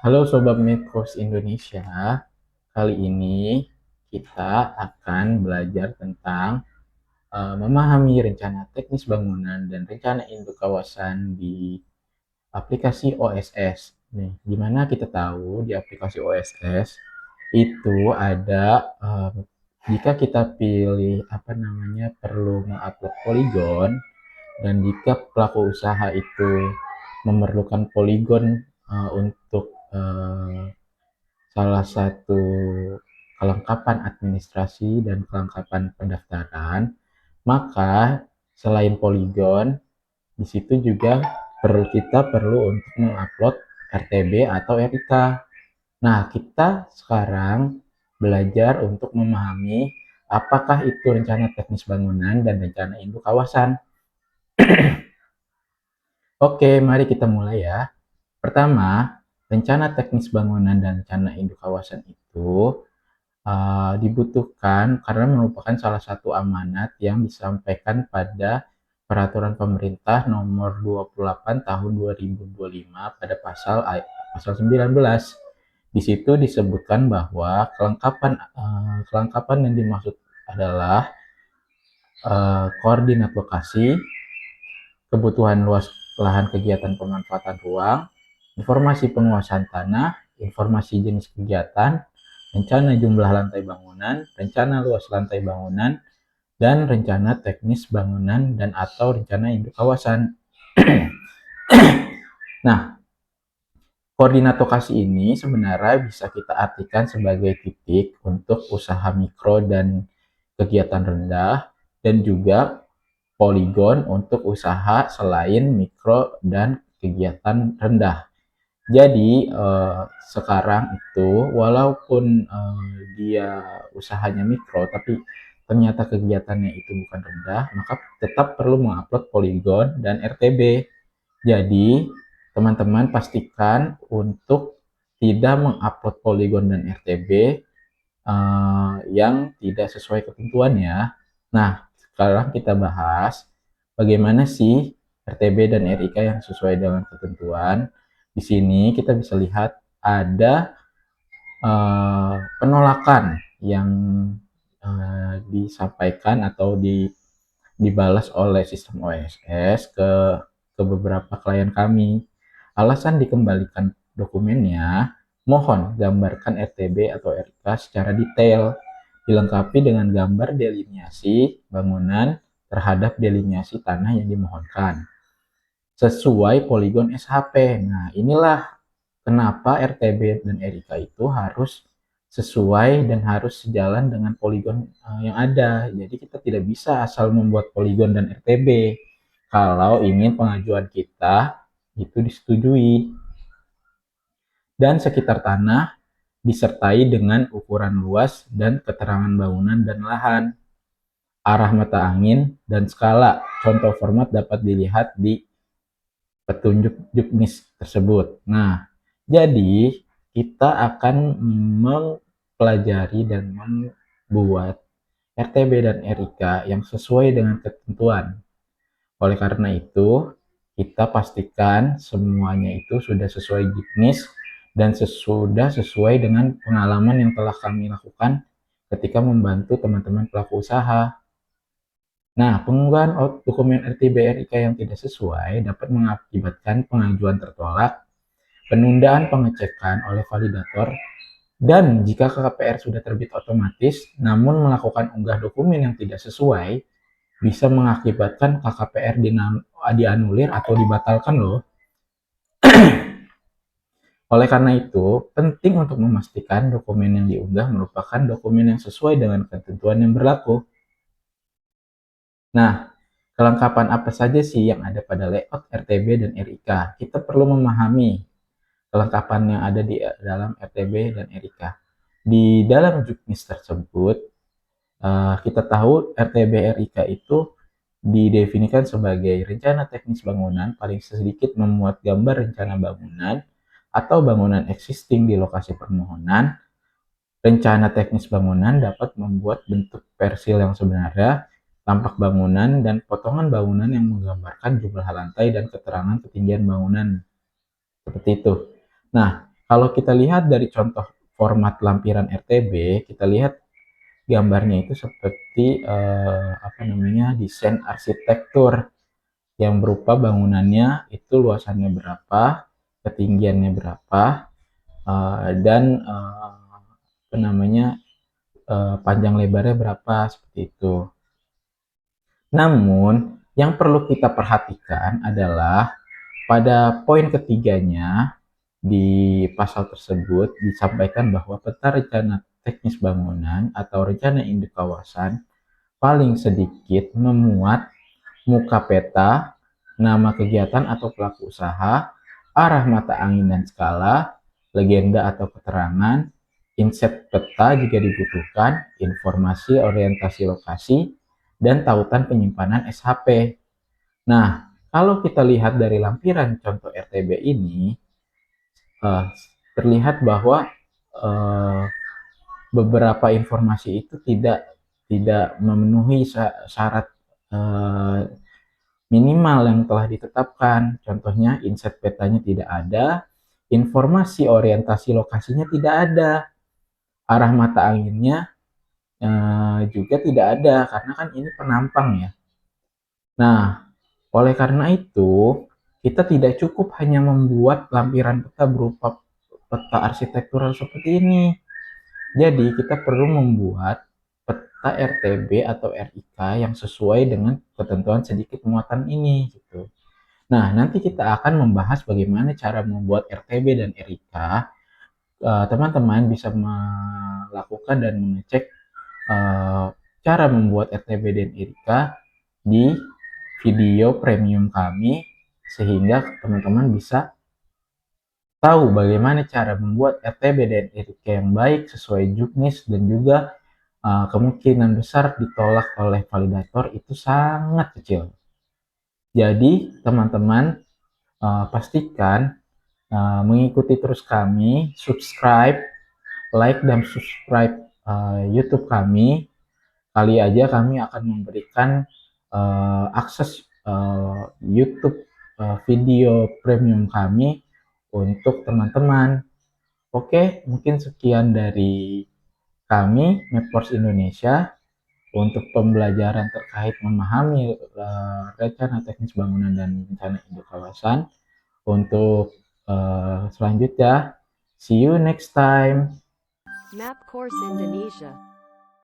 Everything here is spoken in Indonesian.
Halo Sobat Medcos Indonesia, kali ini kita akan belajar tentang memahami rencana teknis bangunan dan rencana induk kawasan di aplikasi OSS. Nih, gimana kita tahu di aplikasi OSS itu ada jika kita pilih perlu mengupload poligon dan jika pelaku usaha itu memerlukan poligon untuk salah satu kelengkapan administrasi dan kelengkapan pendaftaran, maka selain poligon, di situ juga kita perlu untuk mengupload RTB atau RIK. Nah, kita sekarang belajar untuk memahami apakah itu rencana teknis bangunan dan rencana induk kawasan. Oke, mari kita mulai ya. Pertama, rencana teknis bangunan dan rencana induk kawasan itu dibutuhkan karena merupakan salah satu amanat yang disampaikan pada Peraturan Pemerintah Nomor 28 Tahun 2025 pada pasal 19. Di situ disebutkan bahwa kelengkapan yang dimaksud adalah koordinat lokasi, kebutuhan luas lahan kegiatan pemanfaatan ruang, informasi penguasaan tanah, informasi jenis kegiatan, rencana jumlah lantai bangunan, rencana luas lantai bangunan, dan rencana teknis bangunan dan atau rencana induk kawasan. Nah, koordinat lokasi ini sebenarnya bisa kita artikan sebagai titik untuk usaha mikro dan kegiatan rendah, dan juga poligon untuk usaha selain mikro dan kegiatan rendah. Jadi sekarang itu walaupun dia usahanya mikro tapi ternyata kegiatannya itu bukan rendah, maka tetap perlu mengupload poligon dan RTB. Jadi teman-teman pastikan untuk tidak mengupload poligon dan RTB yang tidak sesuai ketentuannya. Nah, sekarang kita bahas bagaimana sih RTB dan RIK yang sesuai dengan ketentuan. Di sini kita bisa lihat ada penolakan yang disampaikan atau dibalas oleh sistem OSS ke beberapa klien kami. Alasan dikembalikan dokumennya, mohon gambarkan RTB atau RK secara detail, dilengkapi dengan gambar deliniasi bangunan terhadap deliniasi tanah yang dimohonkan, sesuai poligon SHP. Nah, inilah kenapa RTB dan RIK itu harus sesuai dan harus sejalan dengan poligon yang ada. Jadi kita tidak bisa asal membuat poligon dan RTB kalau ingin pengajuan kita itu disetujui. Dan sekitar tanah disertai dengan ukuran luas dan keterangan bangunan dan lahan, arah mata angin, dan skala. Contoh format dapat dilihat di petunjuk juknis tersebut. Nah, jadi kita akan mempelajari dan membuat RTB dan RIK yang sesuai dengan ketentuan. Oleh karena itu, kita pastikan semuanya itu sudah sesuai juknis dan sudah sesuai dengan pengalaman yang telah kami lakukan ketika membantu teman-teman pelaku usaha. Nah, pengunggahan dokumen RTB RIK yang tidak sesuai dapat mengakibatkan pengajuan tertolak, penundaan pengecekan oleh validator, dan jika KKPR sudah terbit otomatis, namun melakukan unggah dokumen yang tidak sesuai, bisa mengakibatkan KKPR dianulir atau dibatalkan loh. Oleh karena itu, penting untuk memastikan dokumen yang diunggah merupakan dokumen yang sesuai dengan ketentuan yang berlaku. Nah, kelengkapan apa saja sih yang ada pada layout RTB dan RIK? Kita perlu memahami kelengkapan yang ada di dalam RTB dan RIK. Di dalam juknis tersebut, kita tahu RTB RIK itu didefinisikan sebagai rencana teknis bangunan paling sedikit memuat gambar rencana bangunan atau bangunan existing di lokasi permohonan. Rencana teknis bangunan dapat membuat bentuk persil yang sebenarnya, tampak bangunan, dan potongan bangunan yang menggambarkan jumlah lantai dan keterangan ketinggian bangunan. Seperti itu. Nah, Kalau kita lihat dari contoh format lampiran RTB, kita lihat gambarnya itu seperti desain arsitektur yang berupa bangunannya itu luasannya berapa, ketinggiannya berapa, dan panjang lebarnya berapa seperti itu. Namun yang perlu kita perhatikan adalah pada poin ketiganya di pasal tersebut disampaikan bahwa peta rencana teknis bangunan atau rencana induk kawasan paling sedikit memuat muka peta, nama kegiatan atau pelaku usaha, arah mata angin dan skala, legenda atau keterangan, inset peta jika dibutuhkan, informasi orientasi lokasi, dan tautan penyimpanan SHP. Nah, kalau kita lihat dari lampiran contoh RTB ini, terlihat bahwa eh, beberapa informasi itu tidak memenuhi syarat eh, minimal yang telah ditetapkan. Contohnya, inset petanya tidak ada, informasi orientasi lokasinya tidak ada, arah mata anginnya juga tidak ada, karena kan ini penampang ya. Nah, oleh karena itu, kita tidak cukup hanya membuat lampiran peta berupa peta arsitektural seperti ini. Jadi, kita perlu membuat peta RTB atau RIK yang sesuai dengan ketentuan sedikit muatan ini gitu. Nah, nanti kita akan membahas bagaimana cara membuat RTB dan RIK. Teman-teman bisa melakukan dan mengecek eh, cara membuat RTB dan RIK di video premium kami, sehingga teman-teman bisa tahu bagaimana cara membuat RTB dan RIK yang baik sesuai juknis, dan juga kemungkinan besar ditolak oleh validator itu sangat kecil. Jadi teman-teman pastikan mengikuti terus kami, subscribe, like dan subscribe YouTube kami. Kali aja kami akan memberikan akses YouTube video premium kami untuk teman-teman. Oke, mungkin sekian dari kami, Mapforce Indonesia, untuk pembelajaran terkait memahami rencana teknis bangunan dan rencana induk kawasan. Untuk selanjutnya, see you next time. Map Course Indonesia.